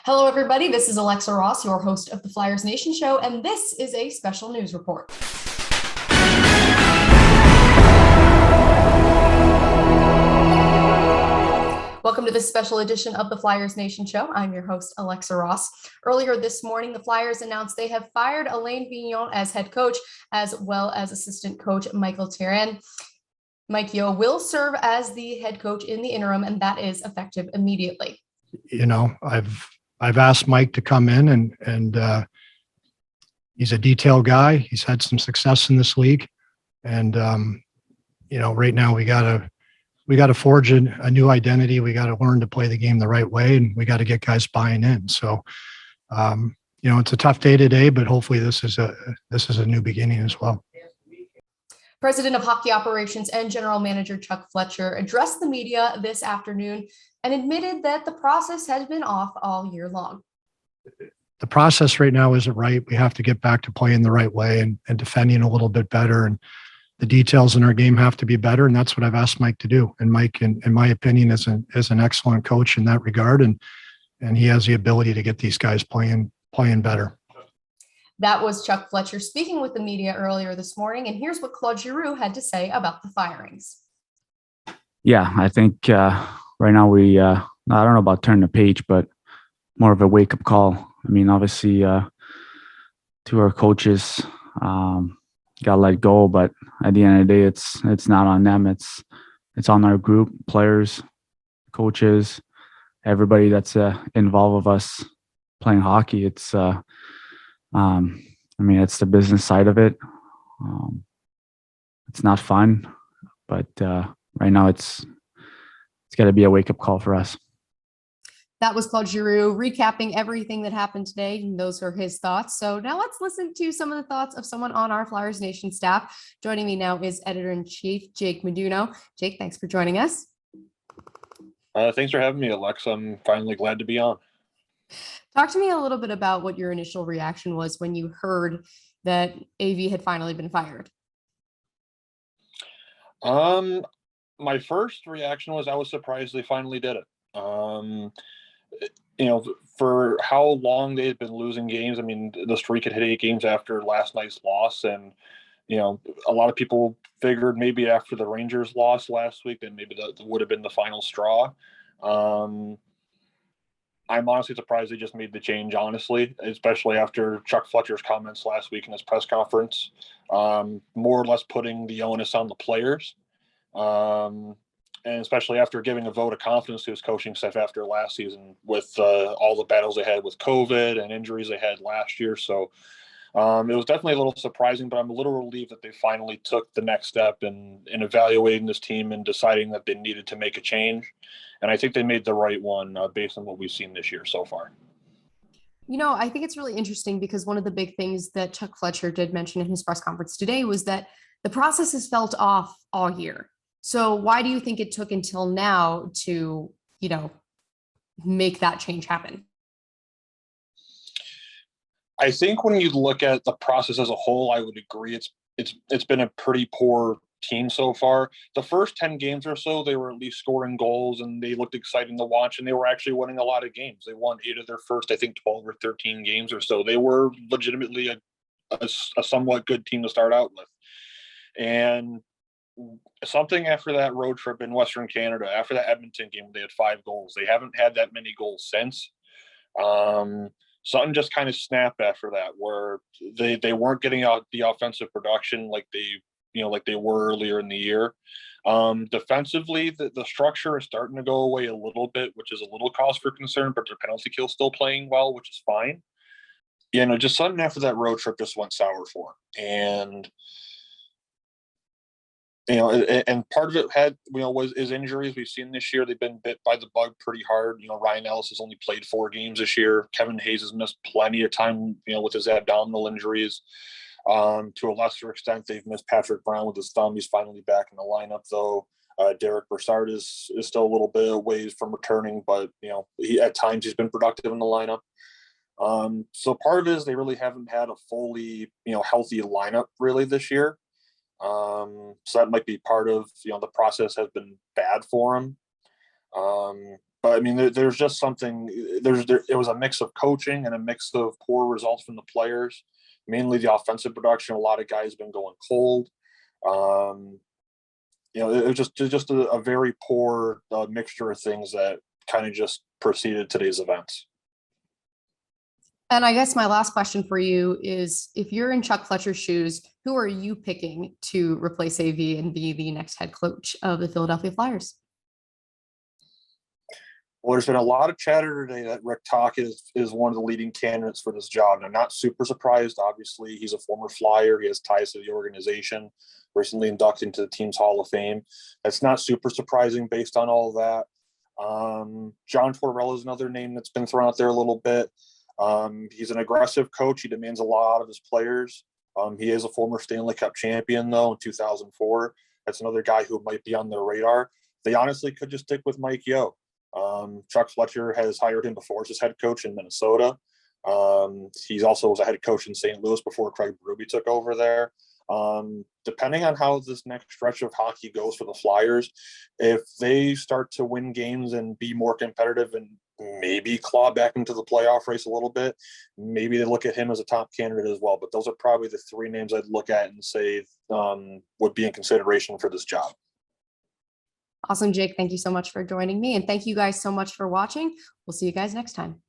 Hello, everybody. This is Alexa Ross, your host of the Flyers Nation Show, and this is a special news report. Welcome to this special edition of the Flyers Nation Show. I'm your host, Alexa Ross. Earlier this morning, the Flyers announced they have fired Alain Vigneault as head coach, as well as assistant coach Michael Terran. Mike Yeo will serve as the head coach in the interim, and that is effective immediately. You know, I've asked Mike to come in and he's a detail guy. He's had some success in this league. And, right now we got to forge a new identity. We got to learn to play the game the right way, and we got to get guys buying in. So, it's a tough day today, but hopefully this is a new beginning as well. President of Hockey Operations and General Manager Chuck Fletcher addressed the media this afternoon and admitted that the process has been off all year long. The process right now isn't right. We have to get back to playing the right way and defending a little bit better. And the details in our game have to be better. And that's what I've asked Mike to do. And Mike, in my opinion, is an excellent coach in that regard. And he has the ability to get these guys playing better. That was Chuck Fletcher speaking with the media earlier this morning. And here's what Claude Giroux had to say about the firings. Yeah, I think right now we, I don't know about turning the page, but more of a wake-up call. I mean, obviously, to our coaches, got let go, but at the end of the day, it's not on them. It's on our group, players, coaches, everybody that's involved with us playing hockey. It's it's the business side of it. It's not fun, but right now it's got to be a wake-up call for us. That was Claude Giroux recapping everything that happened today, and those are his thoughts. So now let's listen to some of the thoughts of someone on our Flyers Nation staff. Joining me now is Editor-in-Chief Jake Modugno. Jake, thanks for joining us. Thanks for having me, Alexa. I'm finally glad to be on. Talk to me a little bit about what your initial reaction was when you heard that AV had finally been fired. My first reaction was I was surprised they finally did it. For how long they had been losing games. I mean, the streak had hit 8 games after last night's loss. And, a lot of people figured maybe after the Rangers loss last week, then maybe that would have been the final straw. I'm honestly surprised they just made the change, honestly, especially after Chuck Fletcher's comments last week in his press conference, more or less putting the onus on the players. And especially after giving a vote of confidence to his coaching staff after last season with all the battles they had with COVID and injuries they had last year. So it was definitely a little surprising, but I'm a little relieved that they finally took the next step in evaluating this team and deciding that they needed to make a change. And I think they made the right one based on what we've seen this year so far. I think it's really interesting because one of the big things that Chuck Fletcher did mention in his press conference today was that the process has felt off all year. So why do you think it took until now to, make that change happen? I think when you look at the process as a whole, I would agree it's been a pretty poor team so far. The first 10 games or so, they were at least scoring goals and they looked exciting to watch, and they were actually winning a lot of games. They won 8 of their first, I think, 12 or 13 games or so. They were legitimately a somewhat good team to start out with. And something after that road trip in Western Canada, after that Edmonton game, they had 5 goals. They haven't had that many goals since. Something just kind of snapped after that, where they weren't getting out the offensive production like they were earlier in the year. Defensively, the structure is starting to go away a little bit, which is a little cause for concern, but their penalty kill still playing well, which is fine. Just something after that road trip just went sour for them. And part of it is injuries we've seen this year. They've been bit by the bug pretty hard. Ryan Ellis has only played 4 games this year. Kevin Hayes has missed plenty of time, with his abdominal injuries. To a lesser extent, they've missed Patrick Brown with his thumb. He's finally back in the lineup, though. Derek Brassard is still a little bit away from returning, but at times he's been productive in the lineup. So part of it is they really haven't had a fully healthy lineup really this year. So that might be part of the process has been bad for them. But I mean, there's just something. It was a mix of coaching and a mix of poor results from the players, mainly the offensive production. A lot of guys have been going cold. It was just a very poor mixture of things that kind of just preceded today's events. And I guess my last question for you is, if you're in Chuck Fletcher's shoes, who are you picking to replace AV and be the next head coach of the Philadelphia Flyers? Well, there's been a lot of chatter today that Rick Tock is one of the leading candidates for this job. And I'm not super surprised. Obviously, he's a former Flyer. He has ties to the organization, recently inducted into the team's Hall of Fame. That's not super surprising based on all of that. John Tortorella is another name that's been thrown out there a little bit. He's an aggressive coach. He demands a lot of his players. He is a former Stanley Cup champion, though, in 2004. That's another guy who might be on their radar. They honestly could just stick with Mike Yeo. Chuck Fletcher has hired him before as his head coach in Minnesota. He's also was a head coach in St. Louis before Craig Berube took over there. Depending on how this next stretch of hockey goes for the Flyers, if they start to win games and be more competitive and maybe claw back into the playoff race a little bit, maybe they look at him as a top candidate as well. But those are probably the three names I'd look at and say would be in consideration for this job. Awesome, Jake. Thank you so much for joining me. And thank you guys so much for watching. We'll see you guys next time.